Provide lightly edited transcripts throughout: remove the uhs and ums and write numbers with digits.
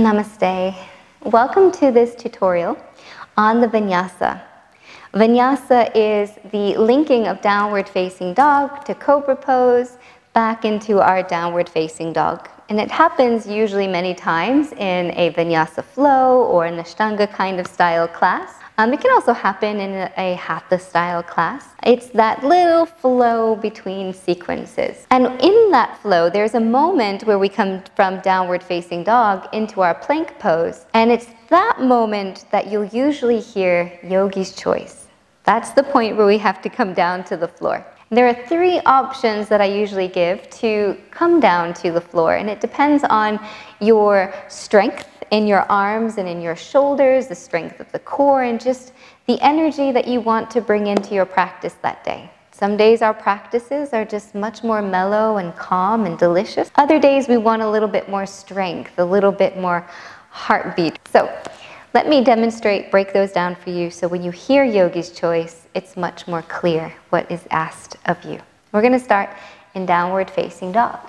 Namaste. Welcome to this tutorial on the Vinyasa. Vinyasa is the linking of downward facing dog to Cobra Pose back into our downward facing dog. And it happens usually many times in a Vinyasa flow or an Ashtanga kind of style class. It can also happen in a Hatha style class. It's that little flow between sequences. And in that flow, there's a moment where we come from downward facing dog into our plank pose. And it's that moment that you'll usually hear yogi's choice. That's the point where we have to come down to the floor. There are three options that I usually give to come down to the floor, and it depends on your strength in your arms and in your shoulders, the strength of the core, and just the energy that you want to bring into your practice that day. Some days our practices are just much more mellow and calm and delicious. Other days we want a little bit more strength, a little bit more heartbeat. So let me demonstrate, break those down for you, so when you hear yogi's choice, it's much more clear what is asked of you. We're going to start in downward facing dog.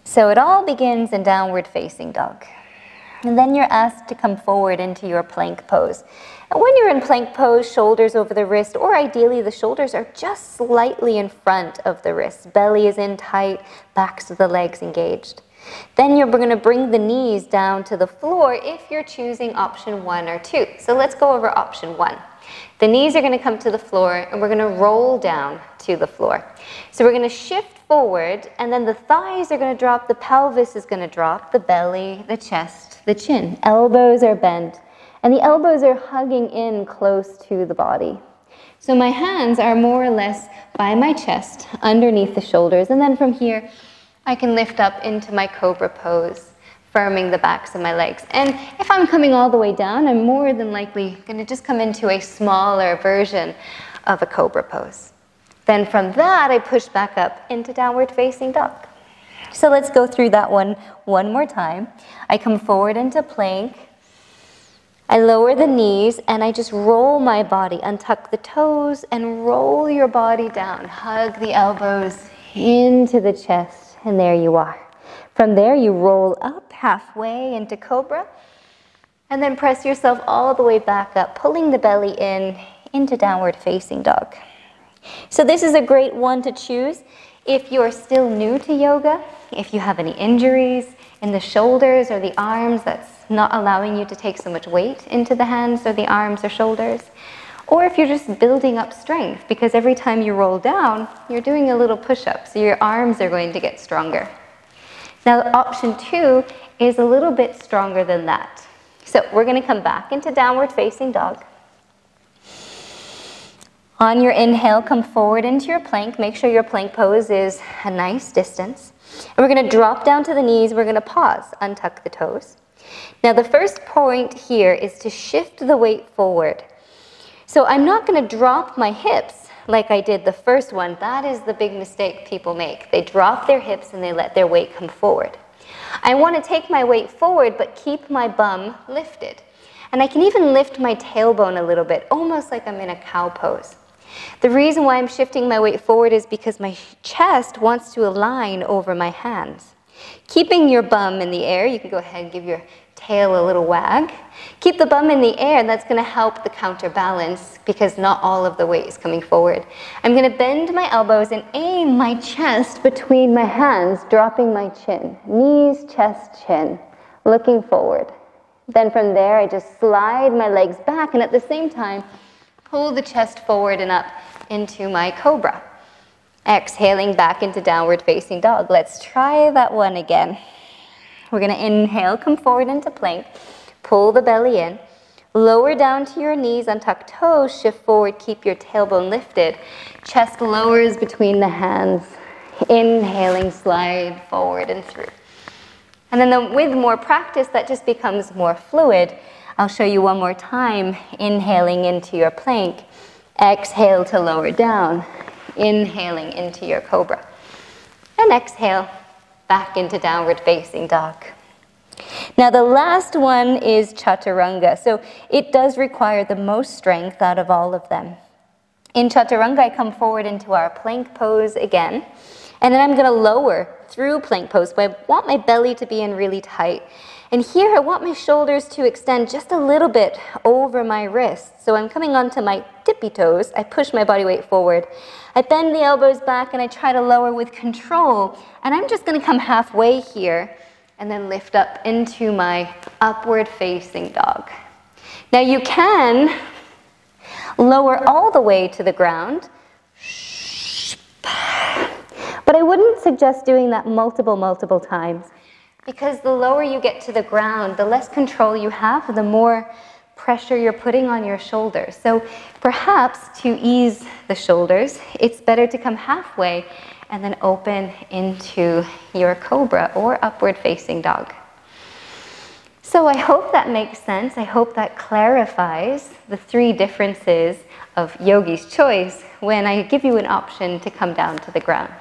So it all begins in downward facing dog. And then you're asked to come forward into your plank pose. And when you're in plank pose, shoulders over the wrist, or ideally the shoulders are just slightly in front of the wrist. Belly is in tight, backs of the legs engaged. Then you're going to bring the knees down to the floor if you're choosing option 1 or 2. So let's go over option 1. The knees are going to come to the floor and we're going to roll down to the floor. So we're going to shift forward and then the thighs are going to drop, the pelvis is going to drop, the belly, the chest, the chin. Elbows are bent and the elbows are hugging in close to the body. So my hands are more or less by my chest, underneath the shoulders, and then from here I can lift up into my Cobra Pose, firming the backs of my legs. And if I'm coming all the way down, I'm more than likely going to just come into a smaller version of a Cobra Pose. Then from that, I push back up into downward facing dog. So let's go through that one more time. I come forward into plank. I lower the knees and I just roll my body, untuck the toes and roll your body down. Hug the elbows into the chest. And there you are. From there, you roll up halfway into Cobra, and then press yourself all the way back up, pulling the belly in into downward facing dog. So this is a great one to choose if you're still new to yoga, if you have any injuries in the shoulders or the arms that's not allowing you to take so much weight into the hands or the arms or shoulders. Or if you're just building up strength, because every time you roll down, you're doing a little push-up, so your arms are going to get stronger. Now, option 2 is a little bit stronger than that. So we're going to come back into downward facing dog. On your inhale, come forward into your plank. Make sure your plank pose is a nice distance. And we're going to drop down to the knees. We're going to pause, untuck the toes. Now, the first point here is to shift the weight forward. So I'm not going to drop my hips like I did the first one. That is the big mistake people make. They drop their hips and they let their weight come forward. I want to take my weight forward but keep my bum lifted. And I can even lift my tailbone a little bit, almost like I'm in a cow pose. The reason why I'm shifting my weight forward is because my chest wants to align over my hands. Keeping your bum in the air, you can go ahead and give your tail a little wag. Keep the bum in the air, and that's going to help the counterbalance because not all of the weight is coming forward. I'm going to bend my elbows and aim my chest between my hands, dropping my chin. Knees, chest, chin, looking forward. Then from there, I just slide my legs back and at the same time, pull the chest forward and up into my Cobra. Exhaling back into downward facing dog. Let's try that one again. We're going to inhale, come forward into plank, pull the belly in, lower down to your knees, untuck toes, shift forward, keep your tailbone lifted, chest lowers between the hands, inhaling, slide forward and through. And then with more practice, that just becomes more fluid. I'll show you one more time, inhaling into your plank, exhale to lower down, inhaling into your Cobra, and exhale back into downward facing dog. Now the last one is Chaturanga. So it does require the most strength out of all of them. In Chaturanga, I come forward into our plank pose again, and then I'm going to lower through plank pose, but I want my belly to be in really tight. And here I want my shoulders to extend just a little bit over my wrists. So I'm coming onto my tippy toes. I push my body weight forward. I bend the elbows back and I try to lower with control. And I'm just going to come halfway here and then lift up into my upward facing dog. Now you can lower all the way to the ground, but I wouldn't suggest doing that multiple times, because the lower you get to the ground, the less control you have, the more pressure you're putting on your shoulders. So perhaps to ease the shoulders, it's better to come halfway and then open into your cobra or upward facing dog. So I hope that makes sense. I hope that clarifies the three differences of yogi's choice when I give you an option to come down to the ground.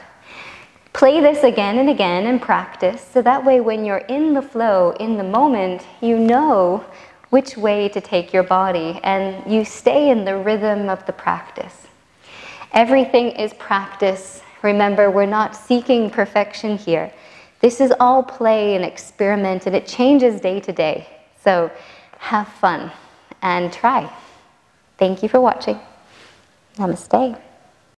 Play this again and again and practice, so that way when you're in the flow, in the moment, you know which way to take your body and you stay in the rhythm of the practice. Everything is practice. Remember, we're not seeking perfection here. This is all play and experiment, and it changes day to day. So have fun and try. Thank you for watching. Namaste.